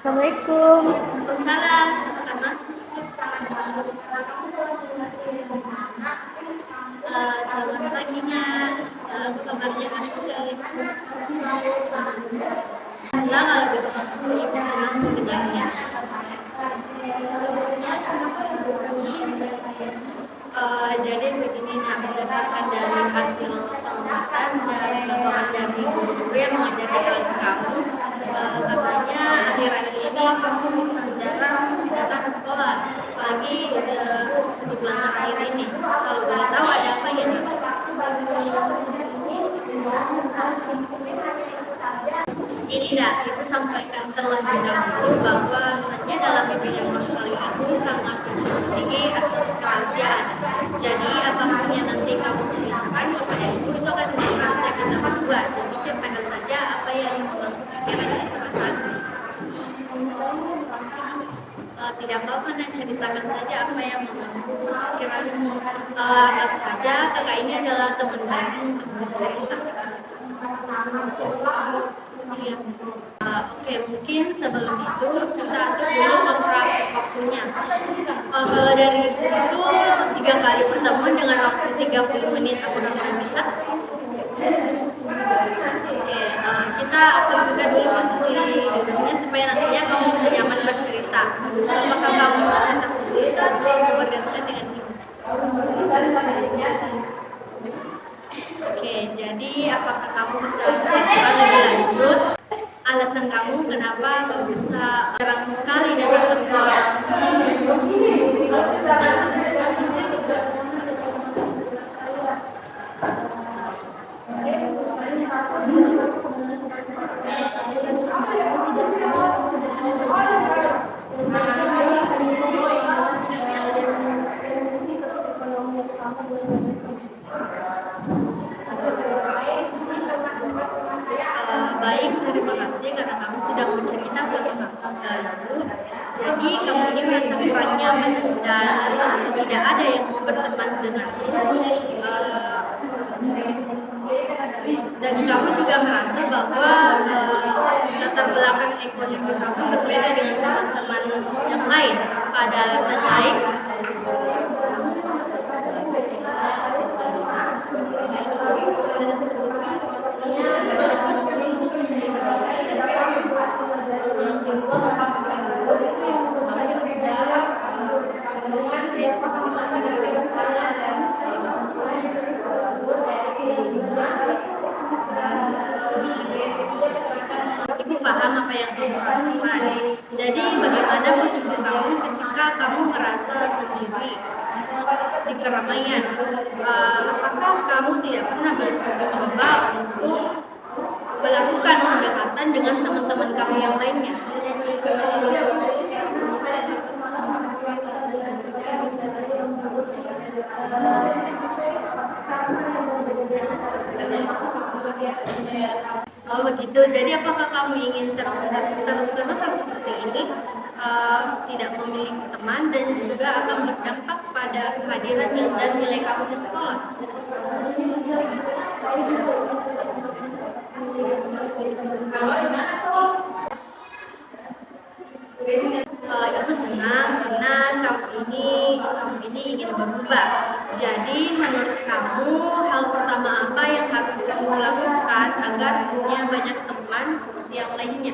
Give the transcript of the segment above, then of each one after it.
Assalamualaikum. Waalaikumsalam, silakan Mas. Selamat paginya. Apa kabarnya hari ini? Alhamdulillah, kalau gitu aku ibu senang mendengarnya. Jadi begini, nah, berdasarkan dari hasil pengamatan dan laporan dari guru yang mengajar di kelas kamu, katanya akhir-akhir ini kamu jarang datang ke sekolah, apalagi 1 bulan terakhir ini. Kalau boleh tahu ada apa ya, Nak? Ini Nak, ibu sampaikan terlebih dahulu bahwa saja dalam bimbingan konseling itu sangat tinggi asas kerahasiaan. Jadi apapun yang nanti kamu ceritakan kepada ibu itu akan menjadi rahasia kita berdua. Jadi ceritakan saja apa yang mengganggu pikiran dan perasaan. Tidak apa-apa, Nak, ceritakan saja apa yang mengganggu pikiranmu. Anggap saja kakak ini adalah teman baik untuk bercerita. Oke, mungkin sebelum itu kita atur dulu kontrak waktunya. Kalau dari itu 3 kali pertemuan dengan waktu 30 menit, aku udah bisa. Oke, kita atur juga dulu posisi duduknya supaya nantinya kamu bisa nyaman bercerita. Apakah kamu mau tetap di sini atau bergantian dengan ini? Oke, jadi apakah kamu bisa cerita lebih lanjut alasan kamu kenapa kamu bisa jarang sekali datang ke sekolah? Baik, terima kasih karena kamu sudah bercerita sama aku. Jadi kamu ini merasa kurang nyaman dan tidak ada yang mau berteman dengan dan kamu juga merasa bahwa latar belakang ekonomi kamu berbeda dengan teman-teman yang lain. Ada alasan lain? Ibu paham apa yang kamu rasakan. Jadi bagaimana posisi kamu ketika kamu merasa sendiri di keramaian? Apakah kamu tidak pernah mencoba untuk melakukan pendekatan dengan teman-teman kamu yang lainnya? Oh begitu. Jadi apakah kamu ingin terus-terusan seperti ini, tidak memiliki teman dan juga akan berdampak pada kehadiran dan nilai kamu di sekolah? Ibu senang karena kamu ini ingin berubah. Jadi menurut kamu hal pertama apa yang harus kamu lakukan agar punya banyak teman seperti yang lainnya?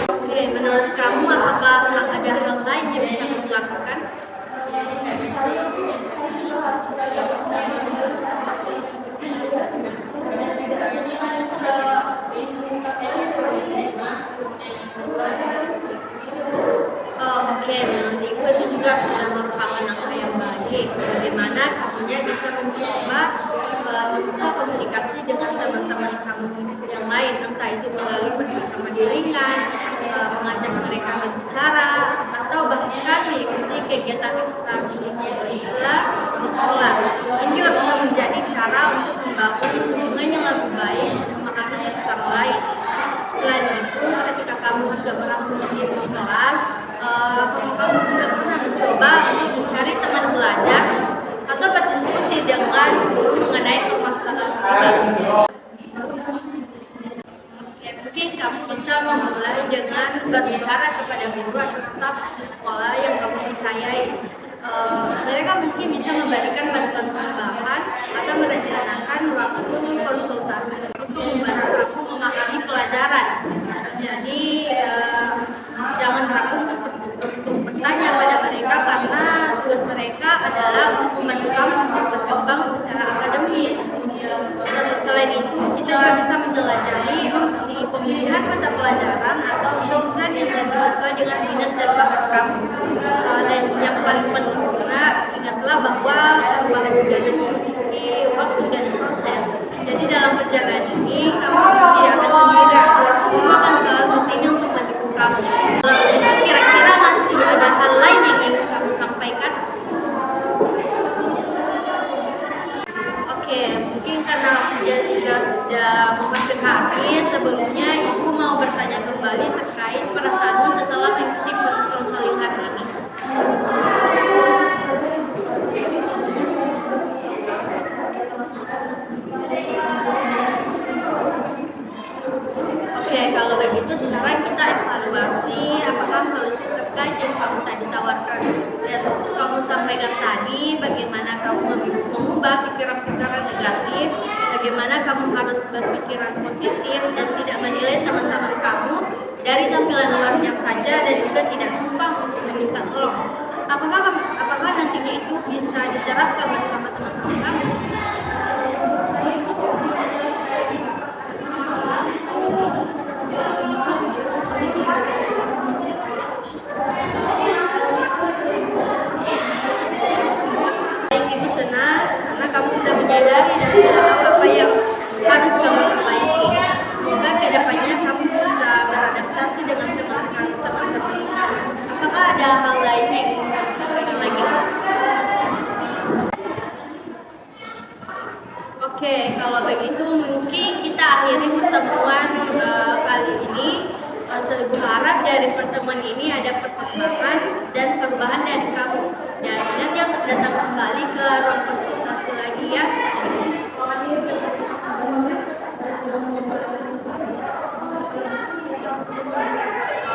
Oke, menurut kamu apakah ada hal lain yang bisa kamu lakukan? Oke, menurut ibu itu juga sudah merupakan langkah yang baik. Bagaimana kamunya bisa mencoba membuka komunikasi dengan teman-teman kamu yang lain, entah itu melalui percakapan ringan, mengajak mereka berbicara, atau bahkan mengikuti kegiatan ekstrakurikuler di sekolah. Ini juga bisa menjadi cara untuk membangun hubungan yang lebih baik sama kamu satu sama lain. Selain itu, ketika kamu sudah berlangsung di kelas, kamu juga pernah mencoba untuk mencari teman belajar atau mengenai permasalahan kita. Mungkin kamu bisa memulai dengan berbicara kepada guru atau staf di sekolah yang kamu percayai. Mereka mungkin bisa memberikan bantuan tambahan atau merencanakan waktu konsultasi untuk membantu kamu memahami pelajaran. Jadi jangan ragu untuk bertanya pada mereka, karena tugas mereka adalah untuk membantu kamu untuk berkembang secara akademis. Selain itu, kita juga bisa menjelajahi opsi pemilihan mata pelajaran atau program yang lebih sesuai dengan minat dan bakat kamu. Dan yang paling penting juga, ingatlah bahwa perubahan juga memiliki waktu dan proses. Jadi dalam perjalanan ini, kamu tidak akan sendirian. Kamu akan selalu di sini untuk mendukung kamu. Kira-kira masih ada hal lain yang ingin kamu sampaikan? Oke, mungkin karena waktunya sudah memakan habis, sebelumnya Ibu mau bertanya kembali terkait perasaanmu setelah mengikuti proses konseling hari ini. Oke, kalau begitu sekarang kita evaluasi apakah solusi terkait yang kamu tadi tawarkan dan kamu sampaikan tadi, bagaimana kamu mengubah pikiran-pikiran negatif, bagaimana kamu harus berpikiran positif dan tidak menilai teman-teman kamu dari tampilan luarnya saja dan juga tidak sumpah untuk meminta tolong. Apakah nantinya itu bisa diterapkan bersama teman-teman kamu? Ibu senang karena kamu sudah menyadari dan sudah tahu apa yang harus kamu perbaiki. Semoga kedepannya kamu bisa beradaptasi dengan teman-teman kamu. Apakah ada hal lain yang ingin kamu sampaikan lagi? Oke, kalau begitu mungkin kita akhiri pertemuan kali ini. Saya berharap dari pertemuan ini ada perkembangan dan perubahan dari kamu. Dan ingat ya, datang kembali ke ruang konsultasi lagi ya.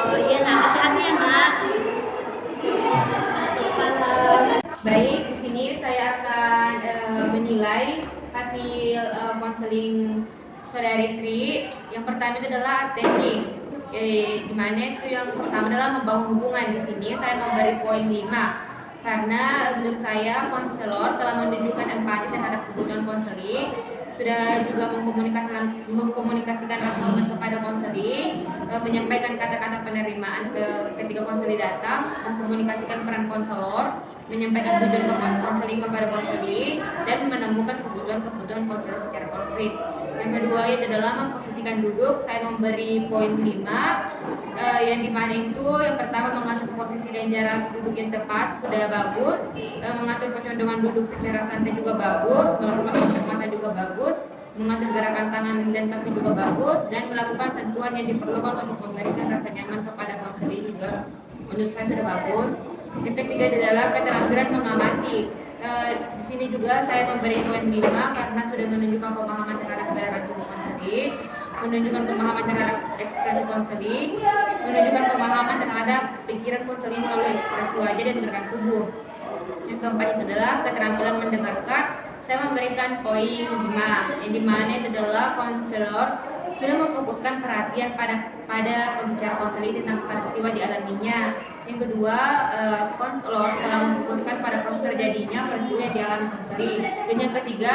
Oh iya, nak, hati-hati ya nak. Baik, di sini saya akan menilai hasil konseling saudari Tri. Yang pertama itu adalah attending, di mana itu yang pertama adalah membangun hubungan. Di sini saya memberi poin 5 karena menurut saya konselor telah menunjukkan empati terhadap kebutuhan konseling, sudah juga mengkomunikasikan rasa hormat kepada konseling, menyampaikan kata-kata penerimaan ketika konseling datang, mengkomunikasikan peran konselor, menyampaikan tujuan konseling kepada konseling, dan menemukan kebutuhan konseling secara konkret. Yang kedua itu adalah memposisikan duduk. Saya memberi poin 5 yang dimana itu yang pertama mengatur posisi dan jarak duduk yang tepat sudah bagus, mengatur kecondongan duduk secara santai juga bagus, melakukan kontak mata juga bagus, mengatur gerakan tangan dan kaki juga bagus, dan melakukan sentuhan yang diperlukan untuk memberikan rasa nyaman kepada konseling juga menurut saya sudah bagus. Yang ketiga adalah keterampilan mengamati. Di sini juga saya memberi poin 5 karena sudah menunjukkan pemahaman terhadap gerakan tubuh konseling, menunjukkan pemahaman terhadap ekspresi konseling, menunjukkan pemahaman terhadap pikiran konseling melalui ekspresi wajah dan gerakan tubuh. Yang keempat itu adalah keterampilan mendengarkan. Saya memberikan poin 5 yang dimana itu adalah konselor sudah memfokuskan perhatian pada pembicara konseling tentang peristiwa dialaminya. Yang kedua, konselor telah memfokuskan pada proses terjadinya peristiwa yang dialami konseling. Dan yang ketiga,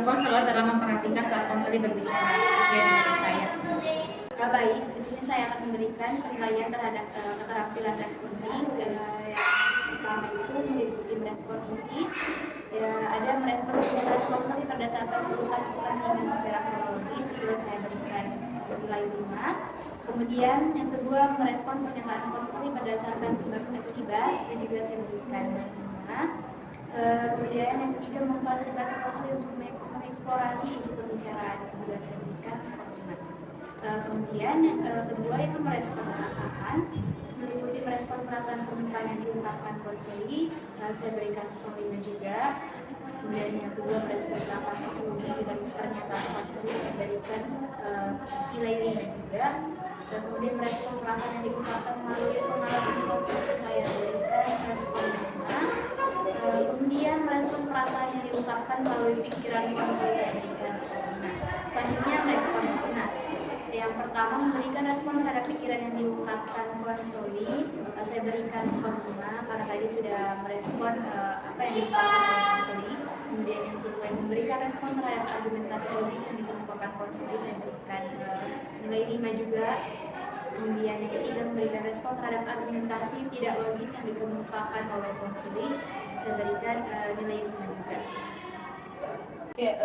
konselor telah memperhatikan saat konseling berbicara. Sekian dari saya. Baik, di sini saya akan memberikan penilaian terhadap keterampilan responding. Pertama itu meliputi merespon isi, ada merespon pernyataan konseling berdasarkan urutan pertandingan secara kronologis, itu saya berikan nilai 5. Kemudian yang kedua merespon pernyataan konseling berdasarkan sebab dan akibat, yang juga saya berikan nilai 5. Kemudian yang ketiga memfasilitasi konseling untuk mengeksplorasi isi pembicaraan, yang juga saya berikan skor 5. Kemudian yang kedua itu merespon perasaan, meliputi merespon perasaan permukaan yang diungkapkan konseling, saya berikan skor 5 juga. Kemudian yang kedua merespon perasaan tersebut dan pernyataan konseling saya berikan nilai 5 juga. Dan kemudian merespon perasaan yang diungkapkan melalui pengalaman konseling saya berikan respon 5. Kemudian merespon perasaan yang diungkapkan melalui pikiran konseling saya berikan respon 5. Selanjutnya merespon benar. Yang pertama memberikan respon terhadap pikiran yang diungkapkan konseli, saya berikan respon 5 karena tadi sudah merespon apa yang diungkapkan oleh konseli. Kemudian yang kedua memberikan respon terhadap argumentasi logis yang dikemukakan konseli, saya berikan nilai 5 juga. Kemudian yang ketiga memberikan respon terhadap argumentasi tidak logis yang dikemukakan oleh konseli, saya berikan nilai 5 juga. Oke,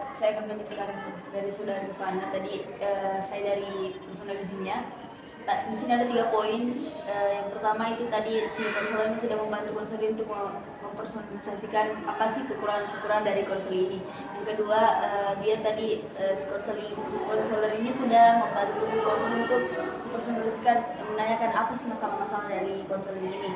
saya akan menyebutkan dari saudara Rifana tadi. Saya dari personal isinya. Di sini ada 3 poin. Yang pertama itu tadi si konselor ini sudah membantu konselor untuk mempersonalisasikan apa sih kekurangan dari konselor ini. Yang kedua, dia tadi si konselor ini sudah membantu konselor untuk mempersonalisasikan, menanyakan apa sih masalah-masalah dari konselor ini.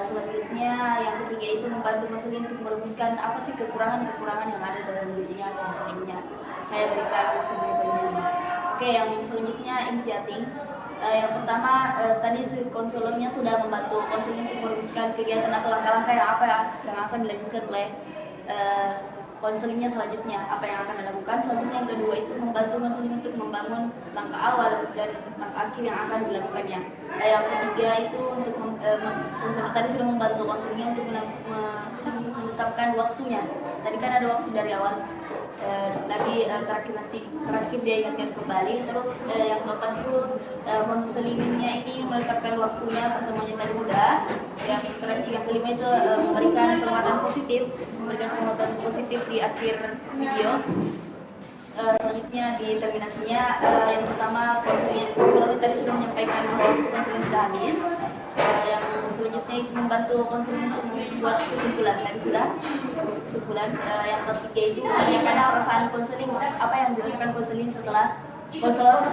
Selanjutnya yang ketiga itu membantu konselor untuk merumuskan apa sih kekurangan-kekurangan yang ada dalam dirinya konselornya. Saya berikan sebagai poin. Oke, yang selanjutnya imitiating. Yang pertama tadi si konselornya sudah membantu konselor untuk merumuskan kegiatan atau langkah-langkah yang akan dilanjutkan oleh konselingnya selanjutnya, apa yang akan dilakukan. Selanjutnya yang kedua itu membantu konseling untuk membangun langkah awal dan langkah akhir yang akan dilakukannya. Yang ketiga itu untuk konselor tadi sudah membantu konselingnya untuk menetapkan waktunya. Tadi kan ada waktu dari awal. Terakhir dia ingatkan kembali. Terus yang keempat itu konselingnya ini menetapkan waktunya, pertemuannya tadi sudah. Yang kelima itu memberikan penguatan positif di akhir video. Selanjutnya di terminasinya, yang pertama konselor tadi sudah menyampaikan bahwa waktu konseling sudah habis. Yang selanjutnya itu membantu konseling untuk membuat kesimpulan. Tadi sudah kesimpulan. Yang ketiga itu menanyakan perasaan konseling, apa yang dirasakan konseling setelah konselor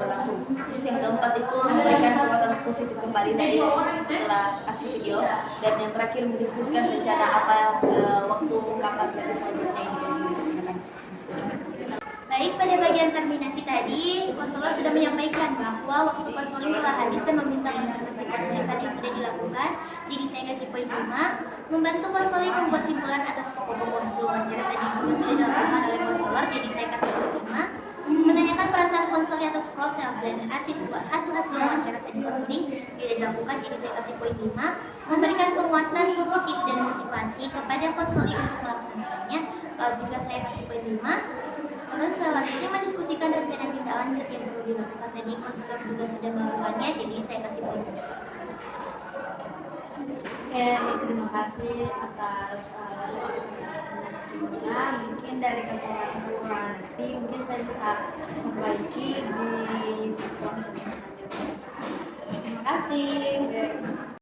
berlangsung. Terus yang keempat itu memberikan penguatan positif kembali dari setelah akhir video. Dan yang terakhir mendiskusikan rencana apa waktu kapan dari selanjutnya yang dilaksanakan. Baik, pada bagian terminasi tadi, konselor sudah menyampaikan bahwa waktu konseling telah habis dan meminta mengatasi konseling tadi sudah dilakukan. Jadi saya kasih poin 5. Membantu konseling membuat simpulan atas pokok-pokok hasil wawancara tadi juga sudah dilakukan oleh konselor. Jadi saya kasih poin 5. Menanyakan perasaan konseling atas proses dan hasil wawancara tadi konseling sudah dilakukan. Jadi saya kasih poin 5. Memberikan penguatan positif dan motivasi kepada konseling untuk melakukannya. Juga saya kasih poin 5. Terus selanjutnya mendiskusikan rencana tindak lanjut yang perlu dilakukan. Tadi konselor juga sudah melakukannya, jadi saya kasih poin. Oke, terima kasih atas informasinya. Mungkin dari kekurangan nanti mungkin saya bisa memperbaiki di sisi konseling selanjutnya. Terima kasih.